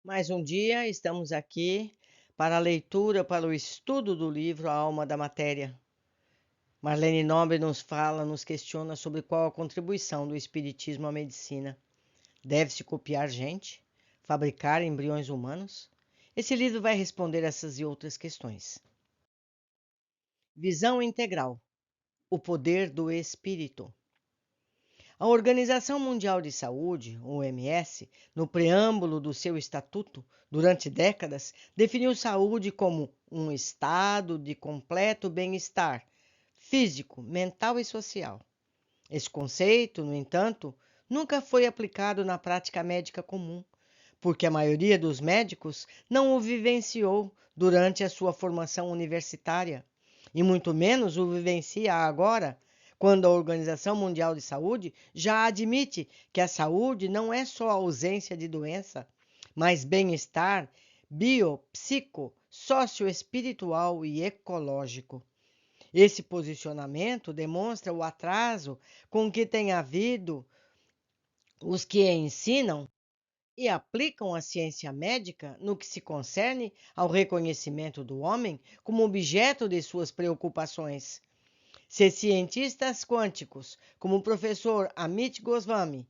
Mais um dia estamos aqui para a leitura, para o estudo do livro A Alma da Matéria. Marlene Nobre nos fala, nos questiona sobre qual a contribuição do espiritismo à medicina. Deve-se copiar gente? Fabricar embriões humanos? Esse livro vai responder essas e outras questões. Visão integral. O poder do espírito. A Organização Mundial de Saúde, OMS, no preâmbulo do seu estatuto, durante décadas, definiu saúde como um estado de completo bem-estar físico, mental e social. Esse conceito, no entanto, nunca foi aplicado na prática médica comum, porque a maioria dos médicos não o vivenciou durante a sua formação universitária, e muito menos o vivencia agora, quando a Organização Mundial de Saúde já admite que a saúde não é só ausência de doença, mas bem-estar biopsico, socioespiritual e ecológico. Esse posicionamento demonstra o atraso com que tem havido os que ensinam e aplicam a ciência médica no que se concerne ao reconhecimento do homem como objeto de suas preocupações. Se cientistas quânticos, como o professor Amit Goswami,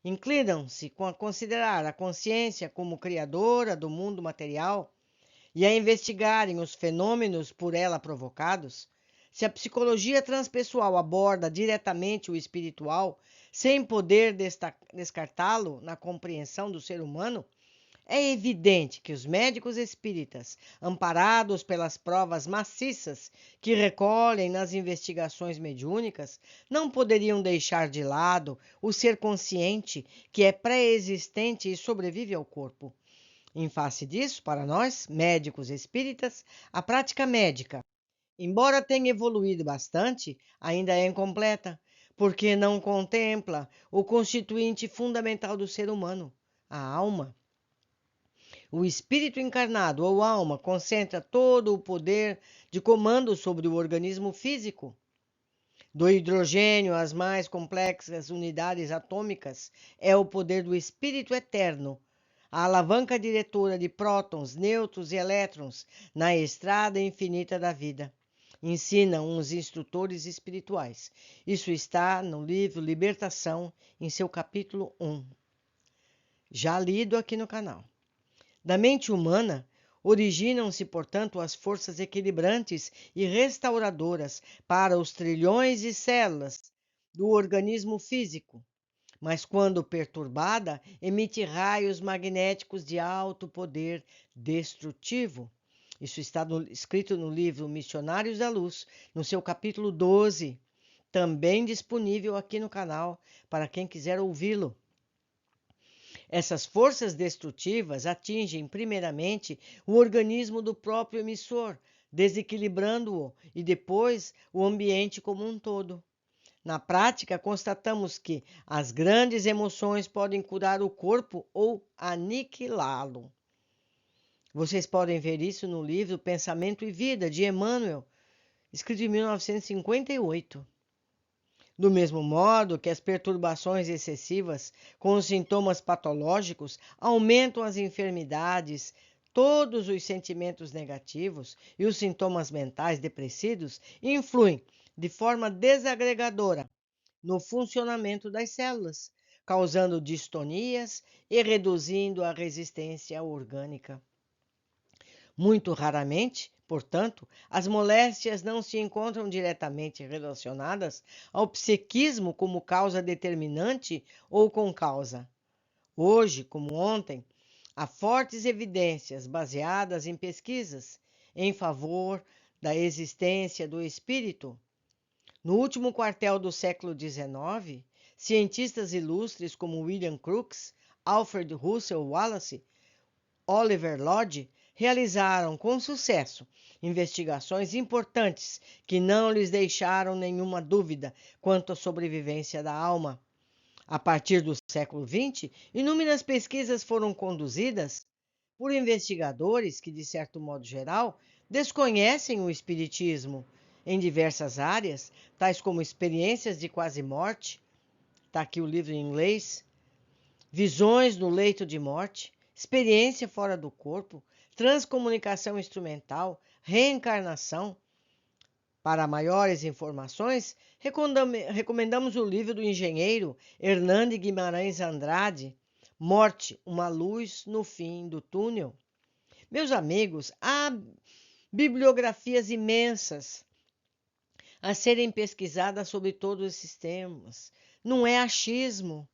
inclinam-se a considerar a consciência como criadora do mundo material e a investigarem os fenômenos por ela provocados, se a psicologia transpessoal aborda diretamente o espiritual, sem poder descartá-lo na compreensão do ser humano, é evidente que os médicos espíritas, amparados pelas provas maciças que recolhem nas investigações mediúnicas, não poderiam deixar de lado o ser consciente que é pré-existente e sobrevive ao corpo. Em face disso, para nós, médicos espíritas, a prática médica, embora tenha evoluído bastante, ainda é incompleta, porque não contempla o constituinte fundamental do ser humano, a alma. O espírito encarnado ou alma concentra todo o poder de comando sobre o organismo físico. Do hidrogênio às mais complexas unidades atômicas, é o poder do espírito eterno, a alavanca diretora de prótons, nêutrons e elétrons na estrada infinita da vida. Ensinam os instrutores espirituais. Isso está no livro Libertação, em seu capítulo 1. Já lido aqui no canal. Da mente humana, originam-se, portanto, as forças equilibrantes e restauradoras para os trilhões de células do organismo físico, mas quando perturbada, emite raios magnéticos de alto poder destrutivo. Isso está escrito no livro Missionários da Luz, no seu capítulo 12, também disponível aqui no canal para quem quiser ouvi-lo. Essas forças destrutivas atingem primeiramente o organismo do próprio emissor, desequilibrando-o e depois o ambiente como um todo. Na prática, constatamos que as grandes emoções podem curar o corpo ou aniquilá-lo. Vocês podem ver isso no livro Pensamento e Vida, de Emmanuel, escrito em 1958. Do mesmo modo que as perturbações excessivas com os sintomas patológicos aumentam as enfermidades, todos os sentimentos negativos e os sintomas mentais depressivos influem de forma desagregadora no funcionamento das células, causando distonias e reduzindo a resistência orgânica. Muito raramente, portanto, as moléstias não se encontram diretamente relacionadas ao psiquismo como causa determinante ou com causa. Hoje, como ontem, há fortes evidências baseadas em pesquisas em favor da existência do espírito. No último quartel do século XIX, cientistas ilustres como William Crookes, Alfred Russel Wallace, Oliver Lodge realizaram com sucesso investigações importantes que não lhes deixaram nenhuma dúvida quanto à sobrevivência da alma. A partir do século XX, inúmeras pesquisas foram conduzidas por investigadores que, de certo modo geral, desconhecem o espiritismo em diversas áreas, tais como experiências de quase morte, está aqui o livro em inglês, visões no leito de morte, experiência fora do corpo, transcomunicação instrumental, reencarnação. Para maiores informações, recomendamos o livro do engenheiro Hernande Guimarães Andrade, Morte, uma luz no fim do túnel. Meus amigos, há bibliografias imensas a serem pesquisadas sobre todos esses temas. Não é achismo,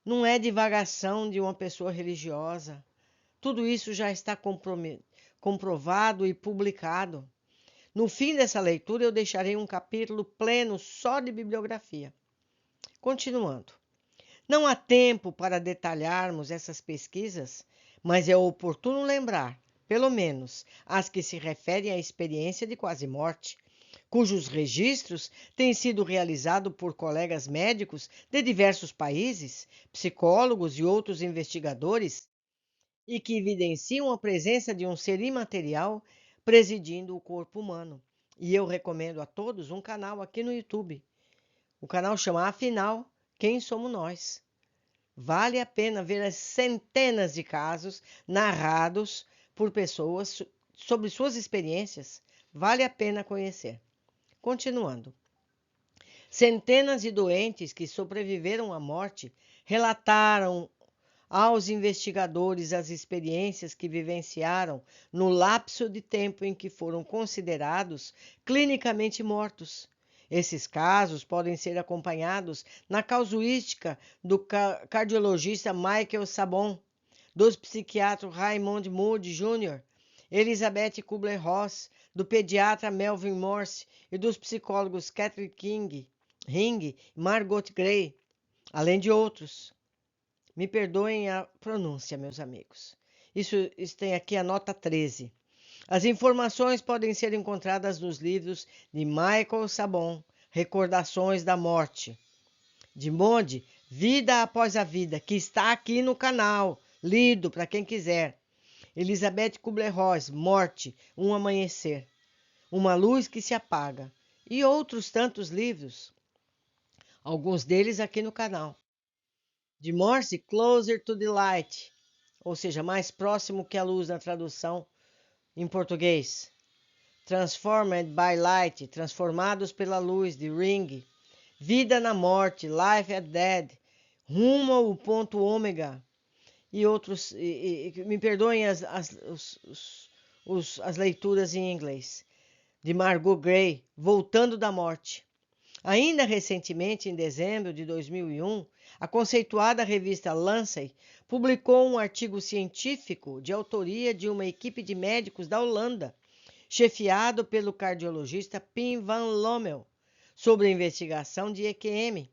não é divagação de uma pessoa religiosa. Tudo isso já está comprovado e publicado. No fim dessa leitura, eu deixarei um capítulo pleno só de bibliografia. Continuando. Não há tempo para detalharmos essas pesquisas, mas é oportuno lembrar, pelo menos, as que se referem à experiência de quase-morte, cujos registros têm sido realizados por colegas médicos de diversos países, psicólogos e outros investigadores, e que evidenciam a presença de um ser imaterial presidindo o corpo humano. E eu recomendo a todos um canal aqui no YouTube. O canal chama Afinal, Quem Somos Nós? Vale a pena ver as centenas de casos narrados por pessoas sobre suas experiências. Vale a pena conhecer. Continuando. Centenas de doentes que sobreviveram à morte relataram aos investigadores as experiências que vivenciaram no lapso de tempo em que foram considerados clinicamente mortos. Esses casos podem ser acompanhados na casuística do cardiologista Michael Sabon, dos psiquiatras Raymond Moody Jr., Elizabeth Kubler-Ross, do pediatra Melvin Morse e dos psicólogos Catherine Ring e Margot Gray, além de outros. Me perdoem a pronúncia, meus amigos. Isso tem aqui a nota 13. As informações podem ser encontradas nos livros de Michael Sabon, Recordações da Morte, de Monde, Vida Após a Vida, que está aqui no canal, lido para quem quiser. Elizabeth Kubler-Ross, Morte, Um Amanhecer, Uma Luz que se Apaga, e outros tantos livros, alguns deles aqui no canal. De Morse, Closer to the Light, ou seja, mais próximo que a luz na tradução em português. Transformed by Light, Transformados pela Luz, de Ring. Vida na Morte, Life at Dead, Rumo ao Ponto Ômega. E outros, me perdoem as leituras em inglês. De Margot Gray, Voltando da Morte. Ainda recentemente, em dezembro de 2001, a conceituada revista Lancet publicou um artigo científico de autoria de uma equipe de médicos da Holanda, chefiado pelo cardiologista Pim van Lommel, sobre a investigação de EQM,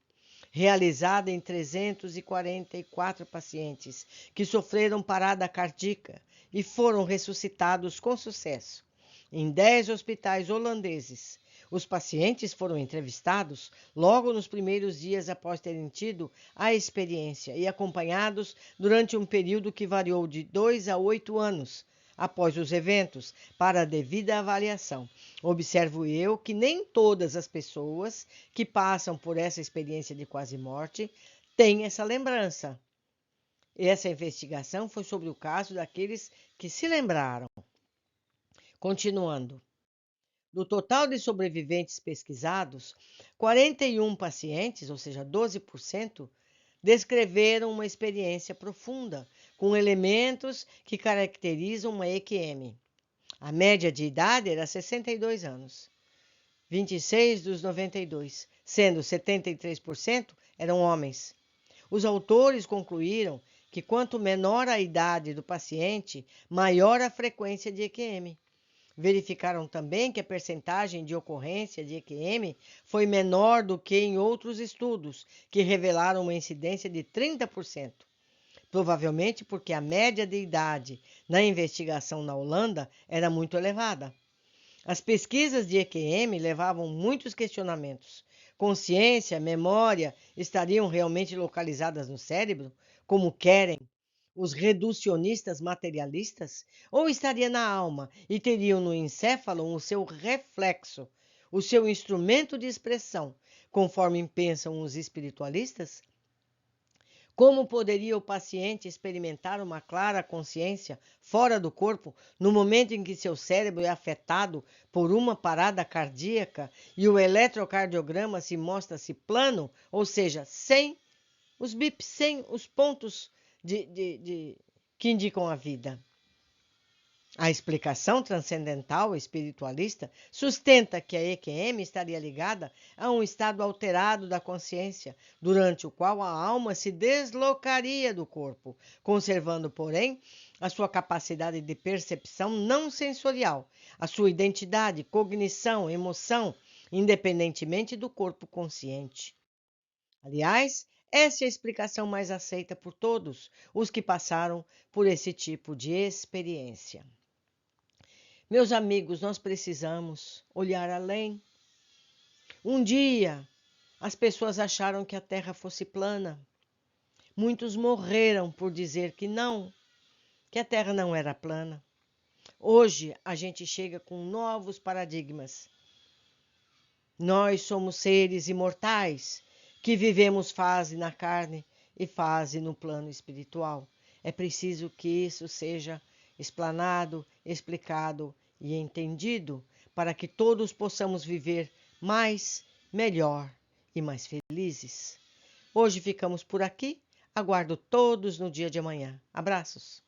realizada em 344 pacientes que sofreram parada cardíaca e foram ressuscitados com sucesso em 10 hospitais holandeses. Os pacientes foram entrevistados logo nos primeiros dias após terem tido a experiência e acompanhados durante um período que variou de 2 a 8 anos após os eventos para a devida avaliação. Observo eu que nem todas as pessoas que passam por essa experiência de quase-morte têm essa lembrança. Essa investigação foi sobre o caso daqueles que se lembraram. Continuando. Do total de sobreviventes pesquisados, 41 pacientes, ou seja, 12%, descreveram uma experiência profunda, com elementos que caracterizam uma EQM. A média de idade era 62 anos, 26 dos 92, sendo 73% eram homens. Os autores concluíram que quanto menor a idade do paciente, maior a frequência de EQM. Verificaram também que a percentagem de ocorrência de EQM foi menor do que em outros estudos, que revelaram uma incidência de 30%. Provavelmente porque a média de idade na investigação na Holanda era muito elevada. As pesquisas de EQM levavam muitos questionamentos. Consciência, memória estariam realmente localizadas no cérebro, como querem os reducionistas materialistas, ou estaria na alma e teriam no encéfalo o seu reflexo, o seu instrumento de expressão, conforme pensam os espiritualistas? Como poderia o paciente experimentar uma clara consciência fora do corpo no momento em que seu cérebro é afetado por uma parada cardíaca e o eletrocardiograma se mostra-se plano, ou seja, sem os bips, sem os pontos que indicam a vida? A explicação transcendental espiritualista sustenta que a EQM estaria ligada a um estado alterado da consciência, durante o qual a alma se deslocaria do corpo, conservando, porém, a sua capacidade de percepção não sensorial, a sua identidade, cognição, emoção, independentemente do corpo consciente. Aliás, essa é a explicação mais aceita por todos os que passaram por esse tipo de experiência. Meus amigos, nós precisamos olhar além. Um dia, as pessoas acharam que a Terra fosse plana. Muitos morreram por dizer que a Terra não era plana. Hoje, a gente chega com novos paradigmas. Nós somos seres imortais que vivemos fase na carne e fase no plano espiritual. É preciso que isso seja explanado, explicado e entendido para que todos possamos viver mais, melhor e mais felizes. Hoje ficamos por aqui. Aguardo todos no dia de amanhã. Abraços!